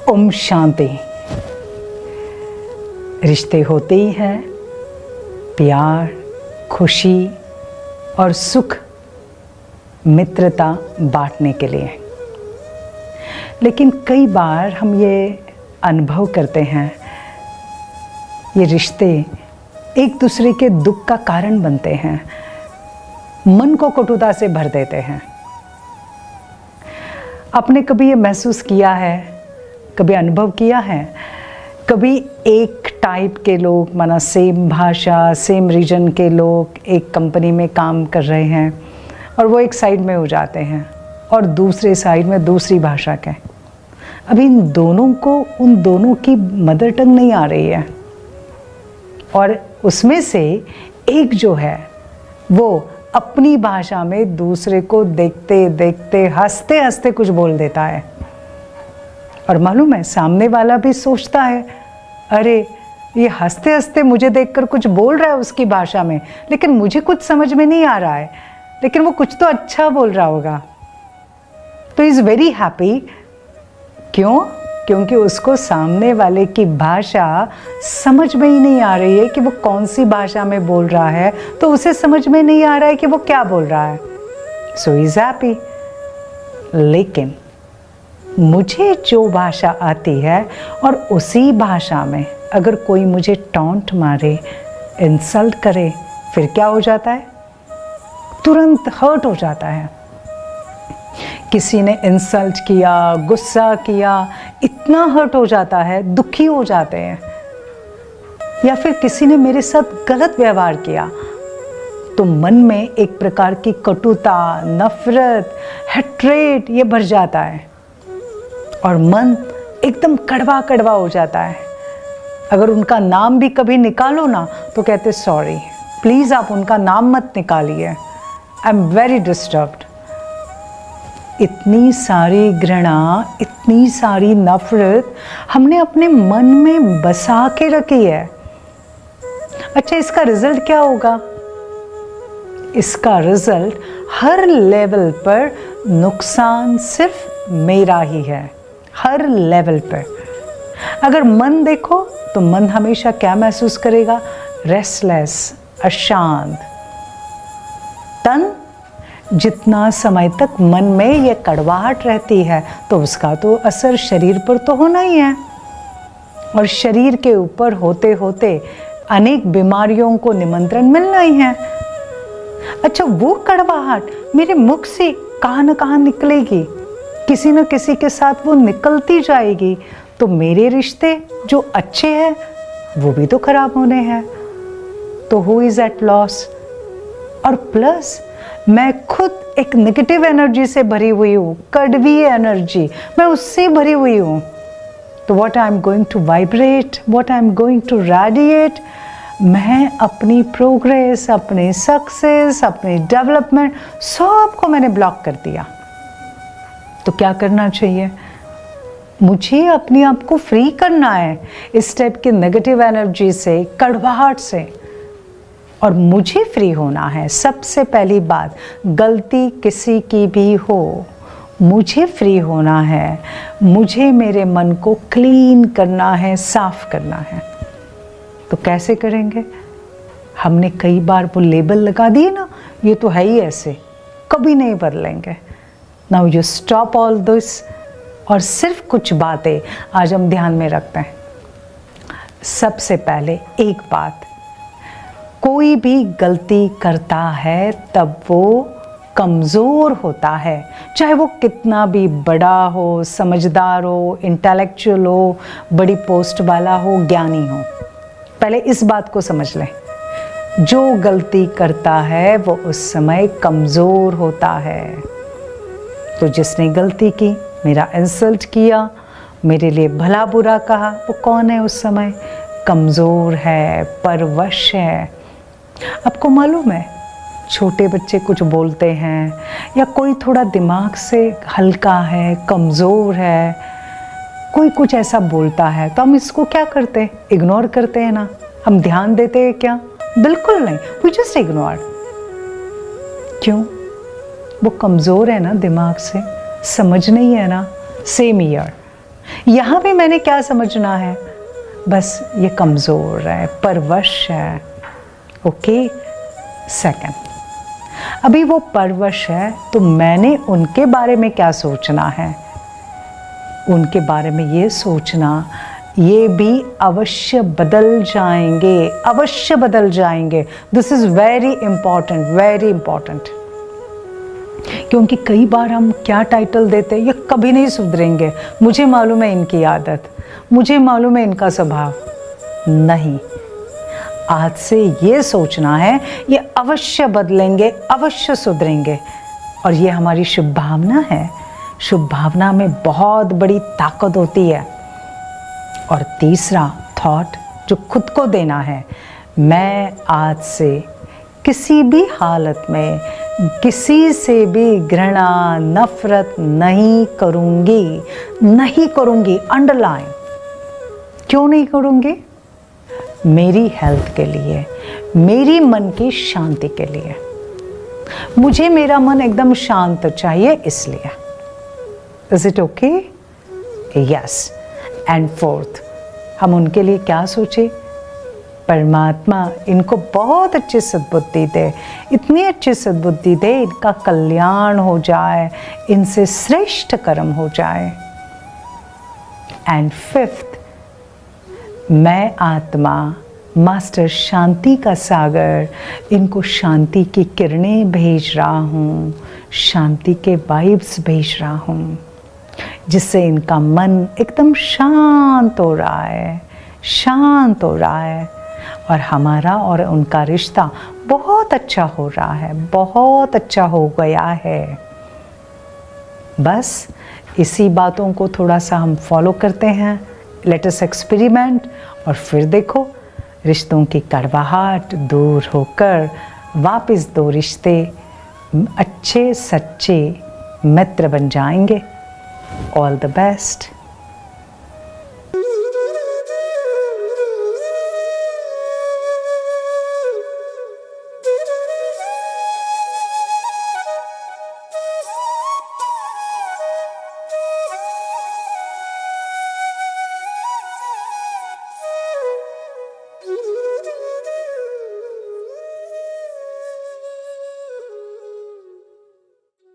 ओम शांति। रिश्ते होते ही हैं प्यार, खुशी और सुख, मित्रता बांटने के लिए। लेकिन कई बार हम ये अनुभव करते हैं, ये रिश्ते एक दूसरे के दुख का कारण बनते हैं, मन को कटुता से भर देते हैं। आपने कभी ये महसूस किया है, कभी अनुभव किया है, कभी एक टाइप के लोग, माना सेम भाषा, सेम रीजन के लोग एक कंपनी में काम कर रहे हैं और वो एक साइड में हो जाते हैं और दूसरे साइड में दूसरी भाषा के। अभी इन दोनों को, उन दोनों की मदर टंग नहीं आ रही है और उसमें से एक जो है वो अपनी भाषा में दूसरे को देखते देखते हंसते हंसते कुछ बोल देता है। और मालूम है, सामने वाला भी सोचता है, अरे ये हंसते हंसते मुझे देखकर कुछ बोल रहा है उसकी भाषा में, लेकिन मुझे कुछ समझ में नहीं आ रहा है, लेकिन वो कुछ तो अच्छा बोल रहा होगा। तो इज़ वेरी हैप्पी। क्यों? क्योंकि उसको सामने वाले की भाषा समझ में ही नहीं आ रही है कि वो कौन सी भाषा में बोल रहा है, तो उसे समझ में नहीं आ रहा है कि वो क्या बोल रहा है। So is happy. लेकिन मुझे जो भाषा आती है और उसी भाषा में अगर कोई मुझे टॉन्ट मारे, इंसल्ट करे, फिर क्या हो जाता है? तुरंत हर्ट हो जाता है। किसी ने इंसल्ट किया, गुस्सा किया, इतना हर्ट हो जाता है, दुखी हो जाते हैं। या फिर किसी ने मेरे साथ गलत व्यवहार किया तो मन में एक प्रकार की कटुता, नफरत, हेट्रेड ये भर जाता है और मन एकदम कड़वा कड़वा हो जाता है। अगर उनका नाम भी कभी निकालो ना तो कहते सॉरी, प्लीज़ आप उनका नाम मत निकालिए, आई एम वेरी डिस्टर्ब्ड। इतनी सारी घृणा, इतनी सारी नफरत हमने अपने मन में बसा के रखी है। अच्छा, इसका रिजल्ट क्या होगा? इसका रिजल्ट हर लेवल पर नुकसान सिर्फ मेरा ही है, हर लेवल पर। अगर मन देखो तो मन हमेशा क्या महसूस करेगा? रेस्टलेस, अशांत। तन, जितना समय तक मन में ये कड़वाहट रहती है तो उसका तो असर शरीर पर तो होना ही है, और शरीर के ऊपर होते होते अनेक बीमारियों को निमंत्रण मिलना ही है। अच्छा, वो कड़वाहट मेरे मुख से कहाँ न कहाँ निकलेगी, किसी न किसी के साथ वो निकलती जाएगी, तो मेरे रिश्ते जो अच्छे हैं वो भी तो खराब होने हैं। तो हु इज़ एट लॉस? और प्लस मैं खुद एक नेगेटिव एनर्जी से भरी हुई हूँ, कड़वी एनर्जी, मैं उससे भरी हुई हूँ। तो what I am going to vibrate, what I am going to radiate, मैं अपनी प्रोग्रेस, अपनी सक्सेस, अपनी डेवलपमेंट, सबको मैंने ब्लॉक कर दिया। तो क्या करना चाहिए? मुझे अपने आप को फ्री करना है इस टाइप की नेगेटिव एनर्जी से, कड़वाहट से, और मुझे फ्री होना है। सबसे पहली बात, गलती किसी की भी हो, मुझे फ्री होना है, मुझे मेरे मन को क्लीन करना है, साफ करना है। तो कैसे करेंगे? हमने कई बार वो लेबल लगा दिए ना, ये तो है ही ऐसे, कभी नहीं बदलेंगे। Now you stop all this, और सिर्फ कुछ बातें आज हम ध्यान में रखते हैं। सबसे पहले एक बात, कोई भी गलती करता है तब वो कमज़ोर होता है, चाहे वो कितना भी बड़ा हो, समझदार हो, इंटेलेक्चुअल हो, बड़ी पोस्ट वाला हो, ज्ञानी हो। पहले इस बात को समझ लें, जो गलती करता है वो उस समय कमज़ोर होता है। तो जिसने गलती की, मेरा इंसल्ट किया, मेरे लिए भला बुरा कहा, वो कौन है उस समय? कमज़ोर है, परवश है। आपको मालूम है, छोटे बच्चे कुछ बोलते हैं या कोई थोड़ा दिमाग से हल्का है, कमज़ोर है, कोई कुछ ऐसा बोलता है तो हम इसको क्या करते हैं? इग्नोर करते हैं ना। हम ध्यान देते हैं क्या? बिल्कुल नहीं, वी जस्ट इग्नोर। क्यों? वो कमज़ोर है ना दिमाग से, समझ नहीं है ना। सेम ईयर, यहाँ भी मैंने क्या समझना है, बस ये कमज़ोर है, परवश है। ओके, सेकंड, अभी वो परवश है तो मैंने उनके बारे में क्या सोचना है, उनके बारे में ये सोचना, ये भी अवश्य बदल जाएंगे, अवश्य बदल जाएंगे। This is very important, very important. क्योंकि कई बार हम क्या टाइटल देते हैं, ये कभी नहीं सुधरेंगे, मुझे मालूम है इनकी आदत, मुझे मालूम है इनका स्वभाव। नहीं, आज से ये सोचना है ये अवश्य बदलेंगे, अवश्य सुधरेंगे, और ये हमारी शुभ भावना है। शुभ भावना में बहुत बड़ी ताकत होती है। और तीसरा थॉट जो खुद को देना है, मैं आज से किसी भी हालत में किसी से भी घृणा, नफरत नहीं करूँगी, नहीं करूँगी। अंडरलाइन, क्यों नहीं करूँगी? मेरी हेल्थ के लिए, मेरी मन की शांति के लिए। मुझे मेरा मन एकदम शांत चाहिए, इसलिए। Is it okay? Yes. And fourth, हम उनके लिए क्या सोचे? परमात्मा इनको बहुत अच्छी सद्बुद्धि दे, इतनी अच्छी सद्बुद्धि दे, इनका कल्याण हो जाए, इनसे श्रेष्ठ कर्म हो जाए। एंड फिफ्थ, मैं आत्मा मास्टर शांति का सागर इनको शांति की किरणें भेज रहा हूँ, शांति के वाइब्स भेज रहा हूँ, जिससे इनका मन एकदम शांत हो रहा है, शांत हो रहा है, और हमारा और उनका रिश्ता बहुत अच्छा हो रहा है, बहुत अच्छा हो गया है। बस इसी बातों को थोड़ा सा हम फॉलो करते हैं, लेट अस एक्सपेरिमेंट, और फिर देखो रिश्तों की कड़वाहट दूर होकर वापस दो रिश्ते अच्छे सच्चे मित्र बन जाएंगे। All the best.